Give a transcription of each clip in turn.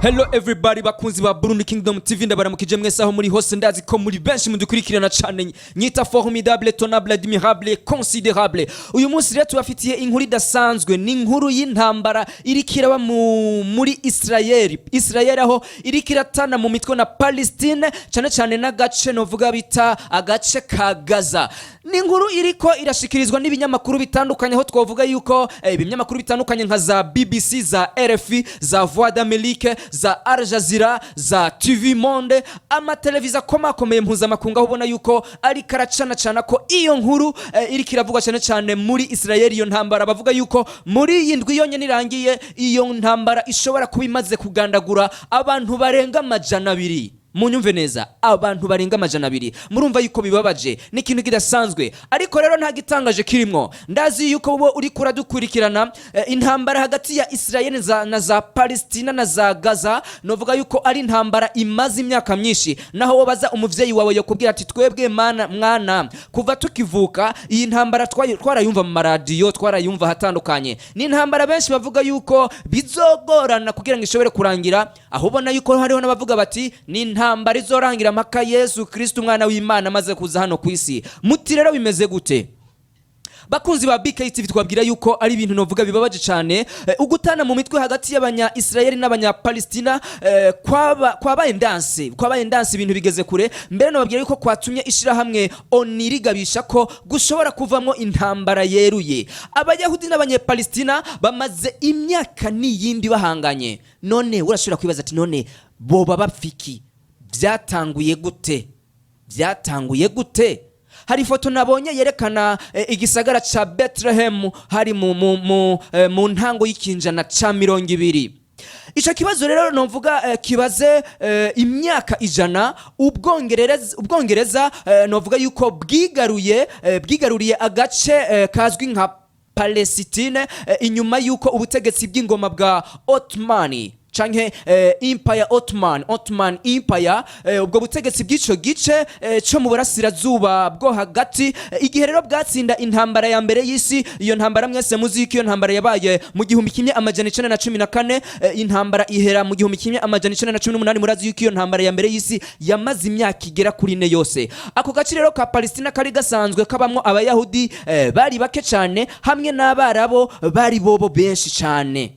Hello everybody bakunzi ba Burundi Kingdom TV ndabaramukije mwese aho muri hose ndazi ko muri benshi mudukurikirana cyane nyita formidable tonable admirable considérable uyu munsi rero tubafitiye inkuru idasanzwe ni inkuru y'intambara irikiraba muri Israel aho irikiratana mu mitwe na Palestine cyane n'agace novuga bita agace ka Gaza ni inkuru iriko irashikirizwa n'ibinyamakuru bitandukanye aho twavuga yuko ibinyamakuru bitandukanye nka za BBC za RFI za Voix d'Amérique za Al Jazeera za TV Monde amateleviziyo akomakomeye mpuzamakungu aho ubona yuko ari karacana ko iyo nkuru iri kiravuga cyane muri Israel iyo ntambara bavuga yuko muri iyi ndwi yonyine irangiye iyo ntambara ishobora kuba imaze kugandagura abantu barenga 200 munyumve neza abantu barenga 200 murumva yuko bibabaje ni ikintu kidasanzwe ariko rero nta gitangaje kirimo ndazi yuko bo uri kuradukurikirana intambara hagati ya Israel na za Palestina na za Gaza novuga yuko ari intambara imaze imyaka myinshi naho wabaza umuvyeyi wawe yakubwira ati twebwe mwana kuva tukivuka iyi ntambara twarayumva mu radio twarayumva hatandukanye ni intambara benshi bavuga yuko bizogorana kugira ngo ishobore kurangira aho ubona yuko hariho n'abavuga bati ni ntambara izorangira mpaka Yesu Kristo umwana w'Imana amaze kuza hano kwisi muti rero bimeze gute bakunzi ba BKTV twabwira yuko ari ibintu novuga bibabaje cyane ugutana mu mitwe hagati y'abanya Israel n'abanya Palestina kwabaye ndanse ibintu bigeze kure mbere nababwira yuko kwatumye ishira hamwe onirigabisha ko gushobora kuvamo intambara yeruye abayahudi n'abanya Palestina bamaze imyaka n'iyindi bahanganye none urashobora kwibaza ati none boba bapfiki byatanguye gute hari foto nabonye yerekana igisagara ca Bethlehem hari mu ntango y'ikinjana ca 200 ico kibazo rero novuga kibaze imyaka 100 ubwongereza novuga yuko bwigaruriye agace kazwi nka Palestine inyuma yuko ubutegetsi bw'ingoma bwa Ottoman canke Empire Ottoman Empire ubwo butegetsi bw'ico gice cyo mu burasirazuba bwo hagati igihe rero bwatsinda intambara ya mbere y'isi iyo ntambara mwese muziki iyo ntambara yabaye mu 1914 intambara ihera mu 1918 murazi yuko iyo ntambara ya mbere y'isi yamaze imyaka igera kuri 4 yose ako gace rero ka Palestina kari gasanzwe kabamwo abayahudi bari bake cyane hamwe n'abarabo bari bobo benshi cyane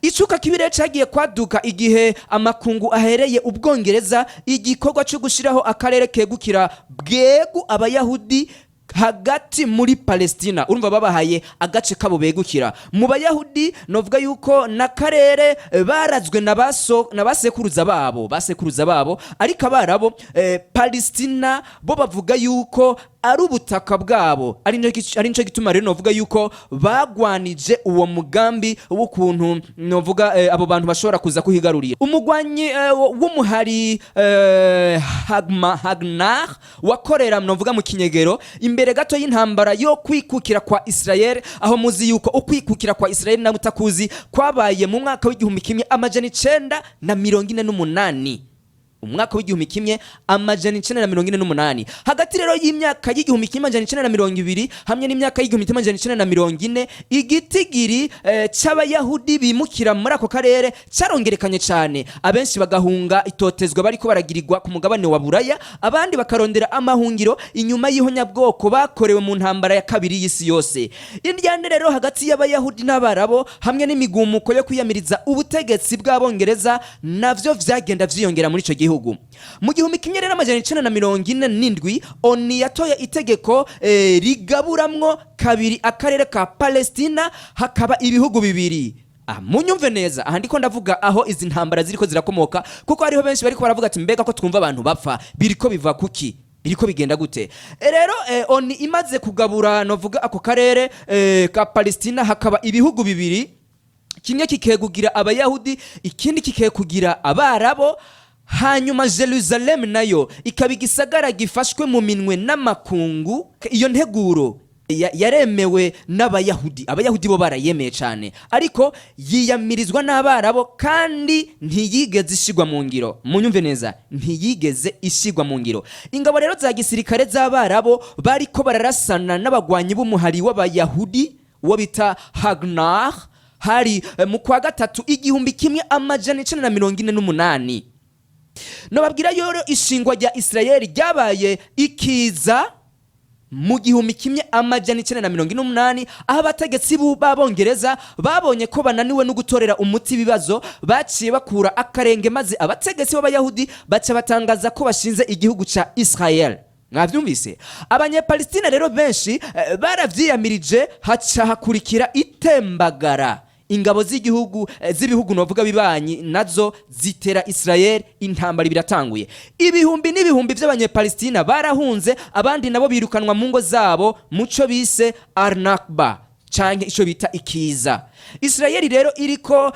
icuka kibire cagiye kwaduka igihe amakungu ahereye ubwongereza igikorwa cyo gushiraho akarere kegukira bwegu abayahudi hagati muri Palestina urumva babahaye agace kabo begukira mu bayahudi novuga yuko nakarere barazwe nabasekuruza babo ariko abarabo Palestina bo bavuga yuko ari ubutaka bwabo ari nico gituma rero novuga yuko bagwanije uwo mugambi w'ukuntu novuga abo bantu bashobora kuza kuhigarurira umugwanyi w'umuhari Hagnar wakorera novuga mu kinyegero imbere gato y'intambara yo kwikukira kwa Israel aho muzi yuko ukwikukira kwa Israel na mutakuzi kwabaye mu mwaka w'1948 umwaka w'1948 hagati rero y'imyaka y'1920 hamwe n'imyaka y'1940 igitigiri c'abayahudi bimukira muri ako karere carongerekanye cyane abenshi bagahunga itotezwa bariko baragirirwa ku mugabane wa Buraya abandi bakarondera amahungiro inyuma y'ihonyabwoko bakorewe mu ntambara ya kabiri y'isi yose indyane rero hagati y'abayahudi n'abarabo hamwe n'imigumuko yo kwiyamiriza ubutegetsi bw'abongereza navyo vyagenda vyiyongera muri ico gihugu mu 1947 oni yatoye itegeko rigaburamwo kabiri akarere ka Palestina hakaba ibihugu bibiri munyumve neza aha ndiko ndavuga aho izi ntambara ziriko zirakomoka kuko hariho benshi bariko baravuga ati mbega ko twumva abantu bapfa biriko biva kuki biriko bigenda gute rero oni imaze kugabura novuga ako karere ka Palestina hakaba ibihugu bibiri kimwe kikegugira abayahudi ikindi kikegugira abarabo hanyuma Jerusalem nayo ikaba igisagara gifashwe mu minwe n'amakungu iyo nteguro yaremewe n'abayahudi abayahudi bo barayemeye cyane ariko yiyamirizwa n'abarabo kandi ntiyigeze ishigwa mu ngiro munyumve neza ntiyigeze ishigwa mu ngiro ingabo rero za gisirikare z'abarabo bariko bararasana n'abagwanyi b'umuhari w'abayahudi wo bita Hagnar hari mu kwa gatatu 1948. Nobabwira yoro ishingwa rya Israeli ryabaye ikiza mu 1948, aho abategetsi b'Abongereza babonye ko bananiwe no gutorera umuti ibibazo, baciye bakura akarenge maze abategetsi b'Abayahudi baca batangaza ko bashinze igihugu ca Israel. Mwavyumvise? Abanyepalestina rero benshi baravyiyamirije, haca hakurikira itembagara. Ingabo z'ibihugu novuga bibanyi nazo zitera Israel, intambara biratanguye. Ibihumbi n'ibihumbi by'abanyepalestina barahunze, abandi nabo birukanwa mu ngo zabo muco bise Al-Nakba canke ico bita ikiza. Israel rero iriko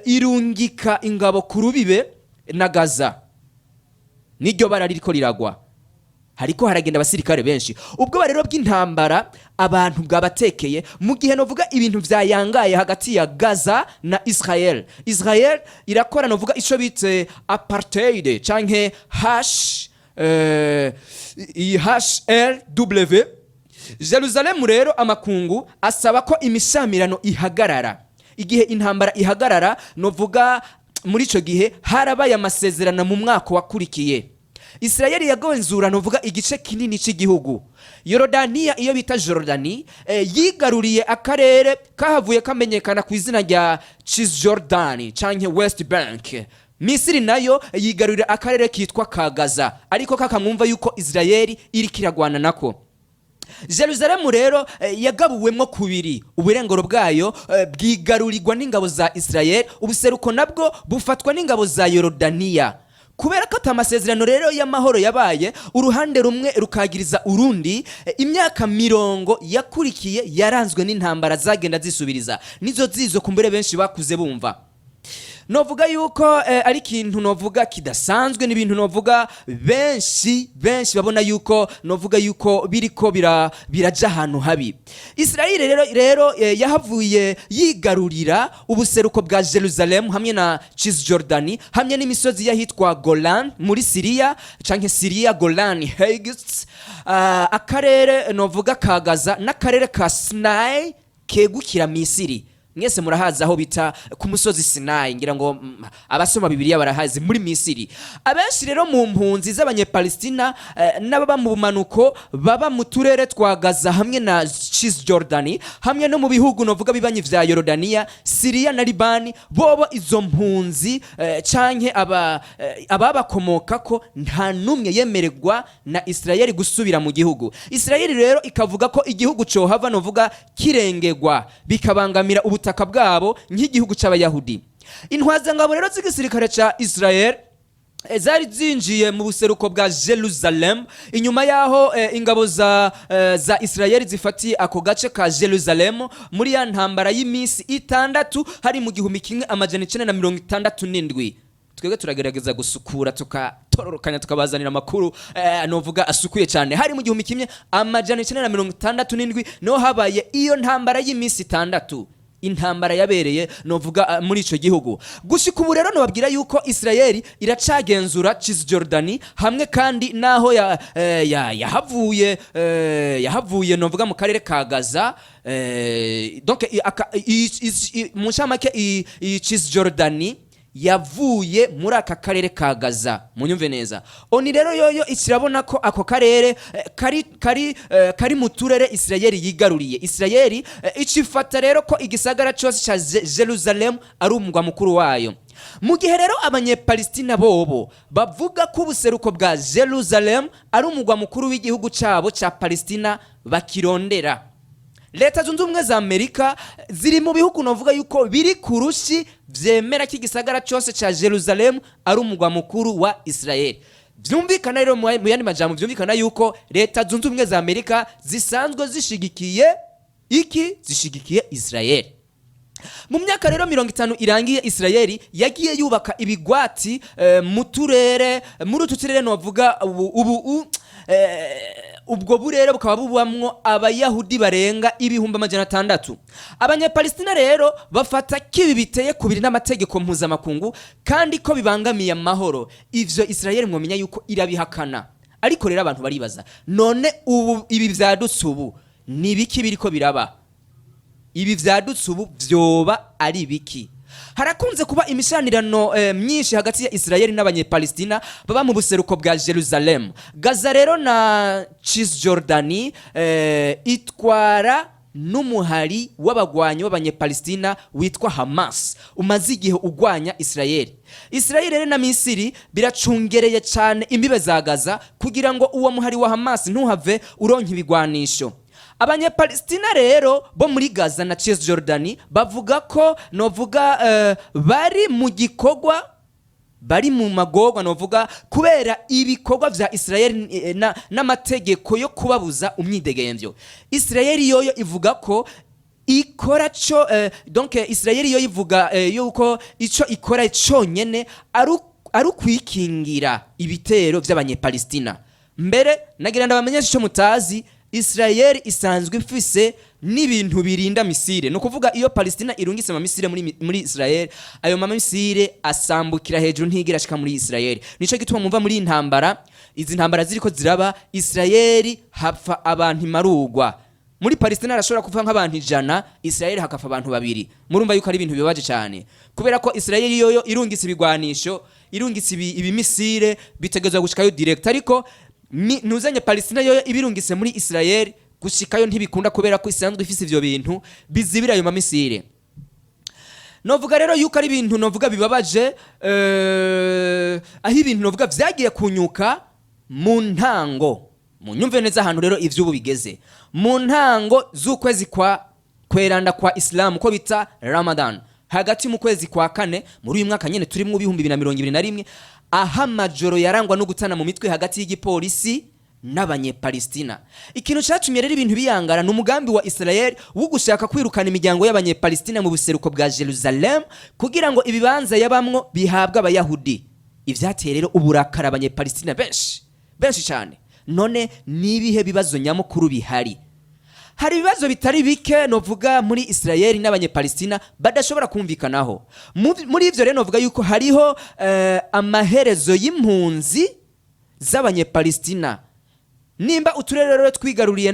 irungika ingabo ku rubibe na Gaza, niryo bara ririko riragwa, hariko haragenda abasirikare benshi. Ubwo rero bw'intambara abantu bwabatekeye mu gihe novuga ibintu vyayangaye hagati ya Gaza na Israel. Israel irakora novuga ico bite apartheid canke HLW. Jerusalem rero amakungu asaba ko imishamirano ihagarara. Igihe intambara ihagarara novuga muri ico gihe harabaye amasezerano mu mwaka wakurikiye. Israeli yagenzura novuga igice kinini cy'igihugu. Yorodaniya iyo bita Jordani yigaruriye akarere kahavuye kamenyekana ku izina rya Cisjordani canke West Bank. Misiri nayo yigarurira akarere kitwa Gaza, ariko kakamwumva yuko Israeli iri kiragwana nako. Jerusalem rero yagabuwemwo kubiri, uburengero bwayo bwigarurirwa n'ingabo za Israel, ubuseruko nabwo bufatwa n'ingabo za Yorodaniya. Kubera ko amasezerano rero y'amahoro yabaye, uruhande rumwe rukagiriza urundi, imyaka 70 yakurikiye yaranzwe n'intambara zagenda zisubiriza, nizo zizo kumbere benshi bakuze bumva. Novuga yuko ari kintu novuga kidasanzwe, n'ibintu novuga benshi babona yuko novuga yuko biriko biraja ahantu habi. Israel rero yahavuye yigarurira ubuseruko bwa Jerusalem hamwe na Cisjordani hamwe n'imisozi yahitwa Golan muri Syria canke Syria Golan Heights, akarere novuga ka Gaza n'akarere ka Sinai kegukira Misiri. Mwese murahaza aho bita ku musozi Sinai, ngira ngo abasoma Bibiliya barahazi muri Misiri. Abenshi rero mu mpunzi z'abanyepalestina n'ababa mu bumanuko baba mu turere twa Gaza hamwe na Cisjordani hamwe no mu bihugu novuga bibanyi vya Yorodaniya, Syria na Libani, bobo izo mpunzi canke ababakomokako nta numwe yemererwa na Israeli gusubira mu gihugu. Israeli rero ikavuga ko igihugu cyo hava novuga kirengegwa bikabangamira ubutaka bwabo nk'igihugu c'Abayahudi. Intwazangabo rero z'igisirikare ca Israel zari zinjiye mu buseruko bwa Jerusalem inyuma yaho ingabo za Israel zifatiye ako gace ka Jerusalem muri ya ntambara y'imisi 6 hari mu 1967. Twebwe turagerageza gusukura tukatororokanya tukabazanira amakuru novuga asukuye cyane. Hari mu 1967 no habaye iyo ntambara y'imisi 6, intambara yabereye novuga muri ico gihugu. Gushika ubu rero nobabwira yuko Israeli iracagenzura Cisjordani hamwe kandi naho yahavuye novuga mu karere ka Gaza. Donc mu ncamake Cisjordani yavuye muri aka karere ka Gaza, munyumve neza. Oni rero yoyo ikirabona ko ako karere kari mu turere Israeli yigaruriye. Israeli icifata rero ko igisagara cyose cha Jerusalem ari umugwa mukuru wayo. Mu gihe rero abanyepalestina bobo bavuga ko ubuseruko bwa Jerusalem ari umugwa mukuru w'igihugu cyabo cha Palestina bakirondera. Leta zunze ubumwe za Amerika ziri mu bihugu novuga yuko biri kurushi vyemera ko igisagara cyose cha Jerusalem ari umugwa mukuru wa Israel. Vyumvikana rero mu yandi majambo, vyumvikana yuko leta zunze ubumwe za Amerika zisanzwe zishigikiye Israel. Mu myaka rero 50 irangiye Israeli yagiye yubaka ibigwati mu turere muri ututurere novuga ubwo burere bukaba bubamwo Abayahudi barenga 600,000. Abanyepalestina rero bafata kibi biteye kubiri n'amategeko mpuzamakungu kandi ko bibangamiye amahoro. Ivyo Israeli mwomenya yuko irabihakana. Ariko rero abantu baribaza, none ubu ibi vyadutse ubu ni biki biriko biraba? ibi vyadutse ubu vyoba ari biki. Harakunze kuba imishanirano myinshi hagati ya Israeli n'abanyepalestina baba mu buseruko bwa Jerusalem. Gaza rero na Cisjordani itwara n'umuhari w'abagwanyi b'abanyepalestina witwa Hamas umaze igihe ugwanya Israeli. Israeli rero na Misiri biracungereye cyane imbibe za Gaza kugira ngo uwo muhari wa Hamas ntuhave uronka ibigwanisho. Abanyepalestina rero bo muri Gaza na Cisjordani bavuga ko bari mu gikogwa, bari mu magorwa novuga kubera ibikorwa vya Israeli n'amategeko yo kubabuza umyidegemvyo. Israeli yoyo ivuga ko ikora co donc Israeli yo ivuga yuko ico ikora cyonyene ari kwikingira ibitero vy'abanyepalestina. Mbere nagira ndabamenyesha ico mutazi, Israeli isanzwe ifise n'ibintu birinda misile. No kuvuga iyo Palestina irungise ama misile muri Israeli, ayo mama misile asambukira hejuru ntigira shika muri Israeli. Nico gituma mumva muri intambara, izi ntambara ziriko ziraba, Israeli hapfa abantu marugwa. Muri Palestina arashobora kuva nk'abantu 100, Israeli hakafa abantu 2. Murumva yuko ari ibintu bibaje cyane. Kubera ko Israeli yoyo irungise ibigwanisho, irungise ibi misile bitegezwa gushikayo direct, ariko nuzanye Palestina yoyo ibirungise muri Israeli gushikayo ntibikunda kubera ko isanzwe ifise ivyo bintu bizibira ayo mamisire. Novuga rero yuko ari ibintu novuga bibabaje, aho ibintu novuga vyagiye kunyuka mu ntango. Munyumve neza ahantu rero ivy'ubu bigeze. Mu ntango z'ukwezi kwa kweranda kwa Islam ko bita Ramadan, hagati mu kwezi kwa kane muri uyu mwaka nyene turi mu 2021, aha majoro yarangwa no gutana mu mitwe hagati y'igipolisi n'abanyepalestina. Ikintu cyatumye rero ibintu biyangara n'umugambi wa Israel wo gushaka kwirukana imiryango y'abanyepalestina mu buseruko bwa Jerusalem kugira ngo ibibanza yabamwo bihabwa abayahudi. Ivyateye rero uburakara abanyepalestina benshi cyane. None nibihe bibazo nyamukuru bihari? Hari ibibazo bitari bike novuga muri Israeli n'abanyepalestina badashobora kumvikanaho. Muri ivyo rero novuga yuko hariho amaherezo y'impunzi z'abanyepalestina. Nimba uturere rero twigaruriye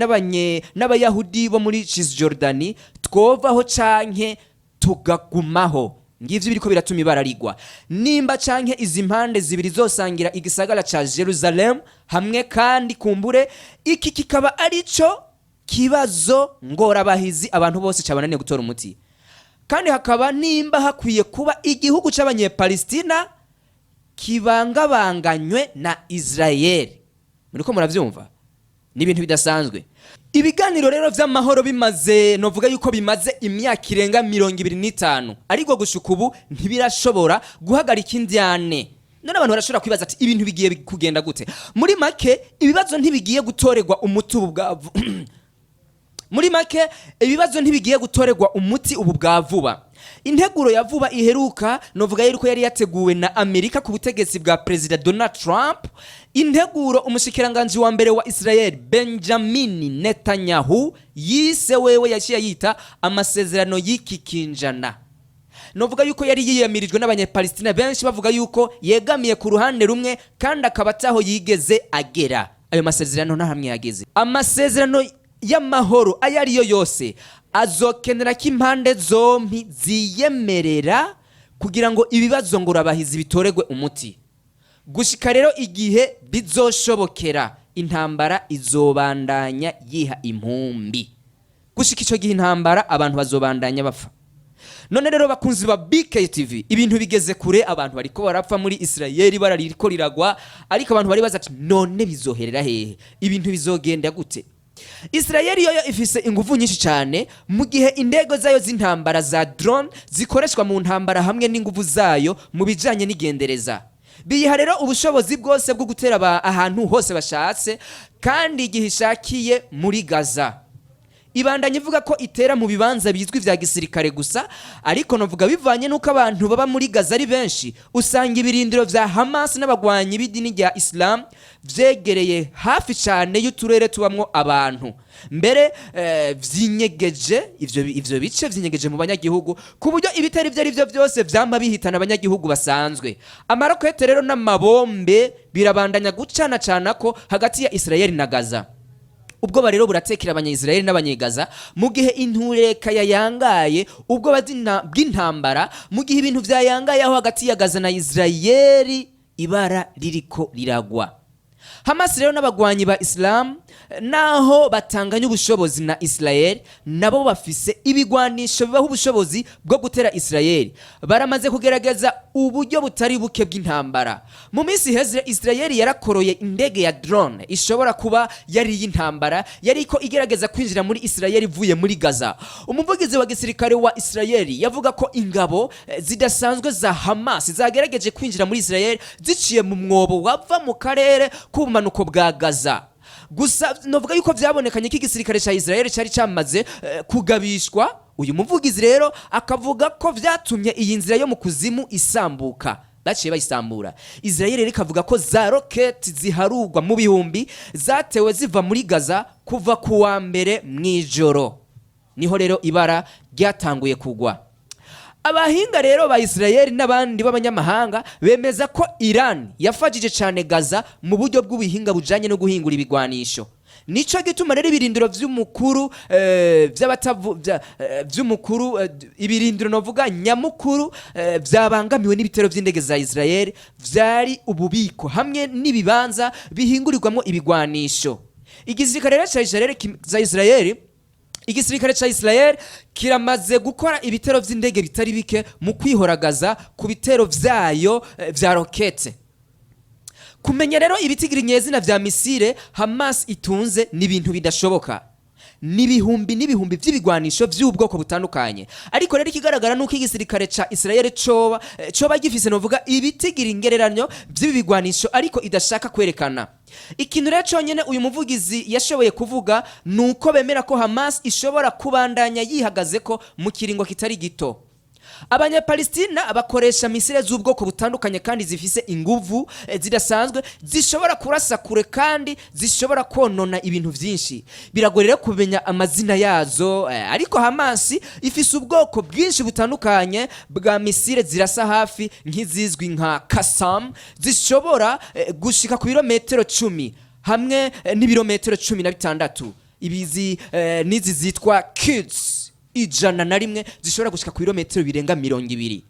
n'abayahudi bo muri Cisjordani twovaho canke tugagumaho, ngivyo biriko biratuma ibararigwa. Nimba canke izi mpande zibiri zosangira igisagara ca Jerusalem hamwe, kandi kumbure iki kikaba arico kibazo ngorabahizi abantu bose cabananiye gutora umuti. Kandi hakaba nimba hakwiye kuba igihugu c'abanyepalestina kibangabanganywe na Israeli. Muriko muravyumva? Ni ibintu bidasanzwe. Ibiganiro rero vy'amahoro bimaze novuga yuko bimaze imyaka irenga 25, ariko gushuka ubu ntibirashobora guhagarika indyane. None abantu barashobora kwibaza ati ibintu bigiye kugenda gute? Muri make ibibazo ntibigiye gutorerwa umuti ubu bwavu. Muri make ibibazo ntibigiye gutorerwa umuti ubu bwa vuba. Integuro ya vuba iheruka novuga yuko yari yateguwe na Amerika ku butegetsi bwa President Donald Trump. Integuro umushikiranganje wa mbere wa Israel Benjamin Netanyahu yise wewe yaciye yita amasezerano y'iki kinjana. Novuga yuko yari yiyamirijwe n'abanyepalestina benshi bavuga yuko yegamiye ku ruhande rumwe kandi akabataho yigeze agera. Ayo masezerano nta hamwe yageze. Amasezerano y'amahoro ayariyo yose azokenera ko impande zompi ziyemerera kugira ngo ibibazo ngorabahizi bitoregwe umuti. Gushika rero igihe bizoshobokera, intambara izobandanya yiha impumbi. Gushika ico gihe intambara abantu bazobandanya bapfa. None rero bakunzi ba BKTV, ibintu bigeze kure, abantu bariko barapfa muri Israeli barariko riragwa, ariko abantu bari baza ati none bizoherera hehe? Ibintu bizogenda gute? Israeli yoyo ifise ingufu nyinshi cyane, mu gihe indego zayo z'intambara za drone zikoreshwa mu ntambara hamwe n'ingufu zayo mu bijanye n'igendereza. Biyiha rero ubushobozi bwose bwo gutera ahantu hose bashatse, kandi igihe ishakiye muri Gaza. Ibandanye ivuga ko itera mu bibanza bizwi vya gisirikare gusa, ariko novuga bivanye nuko abantu baba muri Gaza ari benshi, usanga ibirindiro vya Hamas n'abagwanyi b'idini rya Islam vyegereye hafi cyane y'uturere tubamwo abantu. Mbere vyinyegeje ivyo bice vyinyegeje mu banyagihugu ku buryo ibitari ivyo arivyo byose vyamba bihitana abanyagihugu basanzwe. Amarokete rero n'amabombe birabandanya gucana ko hagati ya Israeli na Gaza. ubwo rero buratekera abanyayisirayeli n'abanyegaza mu gihe intureka yayangaye ubwo bw'intambara mu gihe ibintu vyayangaye aho hagati ya Gaza na Isirayeli ibara ririko riragwa. Hamas rero n'abagwanyi ba Islam naho batanganya ubushobozi na Israel nabo bafise ibigwanisho bibaho ubushobozi bwo gutera Israel. Baramaze kugerageza uburyo butari buke bw'intambara. Mu minsi heze Israel yarakoroye indege ya drone ishobora kuba yari y'intambara yariko igerageza kwinjira muri Israel ivuye muri Gaza. Umuvugizi wa gisirikare wa Israel yavuga ko ingabo zidasanzwe za Hamas zagerageje kwinjira muri Israel ziciye mu mwobo wava mu karere k'ubumanuko bwa Gaza. Gusa novuga yuko vyabonekanye ko igisirikare ca Israel cari camaze kugabishwa. Uyu muvugizi rero akavuga ko vyatumye iyi nzira yo mu kuzimu isambuka. Baciye bayisambura. Israel rero ikavuga ko za rocket ziharugwa mu bihumbi zatewe ziva muri Gaza kuva ku wa mbere mwijoro. Niho rero ibara ryatanguye kugwa. Abahinga rero ba Israel n'abandi b'abanyamahanga bemeza ko Iran yafajije cyane Gaza mu buryo bw'ubuhinga bujanye no guhingura ibigwanisho. Nico gituma rero ibirindiro vy'umukuru vy'umukuru ibirindiro novuga nyamukuru vyabangamiwe n'ibitero vy'indege za Israel vyari ububiko hamwe n'ibibanza bihingurirwamo ibigwanisho. Igisirikare ca Israel kiramaze gukora ibitero vy'indege bitari bike mu kwihoragaza ku bitero vyayo vya rokete. Kumenya rero ibitigira nyezina vya misile Hamas itunze n'ibintu bidashoboka. N'ibihumbi vy'ibigwanisho vy'ubwoko butandukanye. Ariko rero ikigaragara nuko igisirikare ca Israel coba gifise novuga ibitigira ingereranyo vy'ibigwanisho ariko idashaka kwerekana. Ikintu rero cyonyene uyu muvugizi yashoboye kuvuga nuko bemera ko Hamas ishobora kubandanya yihagaze ko mu kiringo kitari gito. Abanyapalestina bakoresha misile z'ubwoko butandukanye kandi zifise inguvu zidasanzwe zishobora kurasa kure kandi zishobora konona ibintu vyinshi. Biragorera kumenya amazina yazo ariko Hamas ifise ubwoko bwinshi butandukanye bwa misile zirasa hafi nk'izizwi nka Qassam zishobora gushika ku birometero 10 hamwe n'ibirometero 16. Ibizi nizi zitwa Quds 101 zishobora gushika ku birometero birenga 200.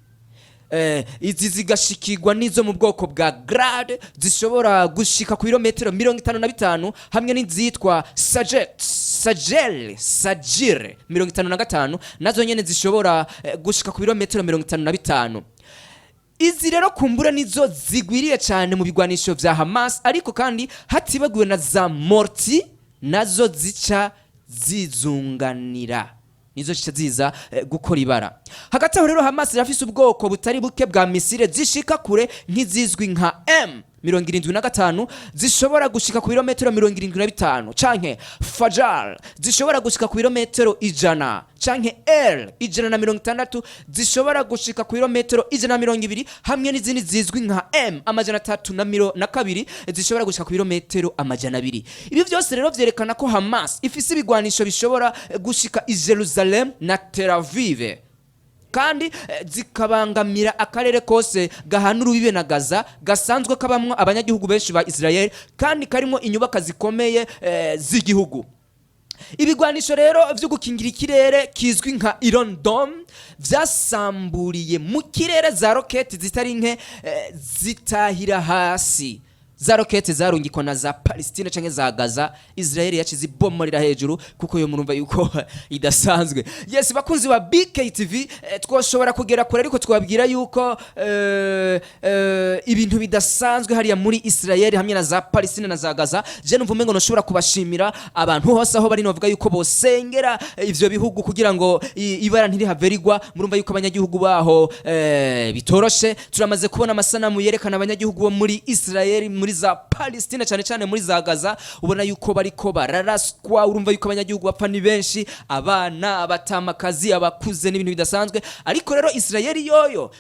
Izi zigashikirwa nizo mu bwoko bwa Grad zishobora gushika ku birometero 55 hamwe n'izitwa Sajir 55 nazo nyene zishobora gushika ku birometero 55. Izi rero kumbura nizo zigwiriye cyane mu bigwanisho vya Hamas ariko kandi hatibagiwe na za morti nazo zica zizunganira. Nizo ziza gukora ibara. Hagati aho rero Hamas irafise ubwoko butari buke bwa misile zishika kure nk'izizwi nka M75 zishobora gushika ku birometero 75 canke Fajar zishobora gushika ku birometero 100 canke L160 zishobora gushika ku birometero 120 hamwe n'izindi zizwi nka M302 zishobora gushika ku birometero 200. Ibi byose rero vyerekana ko Hamas ifise ibigwanisho bishobora gushika i Jerusalem na Tel Aviv kandi zikabangamira akarere kose gahana urubibe na Gaza gasanzwe kabamwo abanyagihugu benshi ba Israel kandi karimo inyubaka zikomeye z'igihugu. Ibigwanisho rero vyo gukingira ikirere kizwi nka Iron Dome vyasamburiye mu kirere za rocket zitari nke zitahira hasi. Za rokete zarungikwa na za Palestina canke za Gaza. Israel yacize ibomorera hejuru kuko yo murumva yuko idasanzwe. Yes, bakunzi ba BKTV twoshobora kugera kure ariko twabwira yuko ibintu bidasanzwe hariya muri Israel hamwe na za Palestina na za Gaza. Je numva umengo noshobora kubashimira abantu hose aho bari novuga yuko bosengera ivyo bihugu kugira ngo ibara ntiri haverigwa. Murumva yuko abanyagihugu baho bitoroshe. Turamaze kubona amasanamu yerekana abanyagihugu bo muri Israel muri za Palestina cyane muri za Gaza ubona yuko bariko bararaswa. Urumva yuko abanyagihugu bapfa ni benshi, abana, abatamakazi, abakuze n'ibintu bidasanzwe. Ariko rero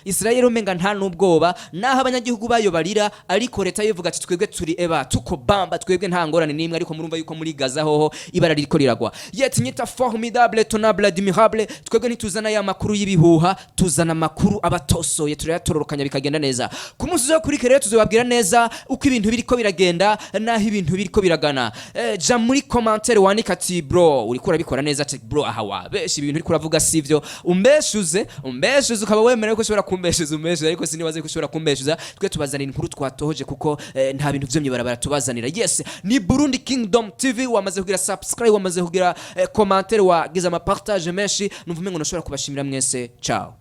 Israel umenga nta nubwoba naho abanyagihugu bayo barira ariko leta yivuga ati twebwe turi tuko bamba twebwe nta ngorane nimwe. Ariko murumva yuko muri Gaza hoho ibara ririko riragwa. Yet nyita formidable tonable admirable twebwe nituzana ya makuru y'ibihuha tuzana makuru abatosoye turayatororokanya bikagenda neza. Ku munsi zo kuri kere tuzobabwira neza uko ibintu biriko biragenda naho ibintu biriko biragana. Ja muri commentaire wandika ati bro uriko urabikora neza ati bro aha wabesha ibintu uriko uravuga sivyo, umbeshuze ukaba wemerewe ko ushobora kumbeshuza umbeshuze, ariko sinibaze ko ushobora kumbeshuza. Twe tubazanira inkuru twatohoje kuko nta bintu vyo myibarabara tubazanira. Yes, ni Burundi Kingdom TV. Wamaze kugira subscribe, wamaze kugira commentaire, wagize ama partage menshi, numva umengo nashobora kubashimira mwese. Ciao.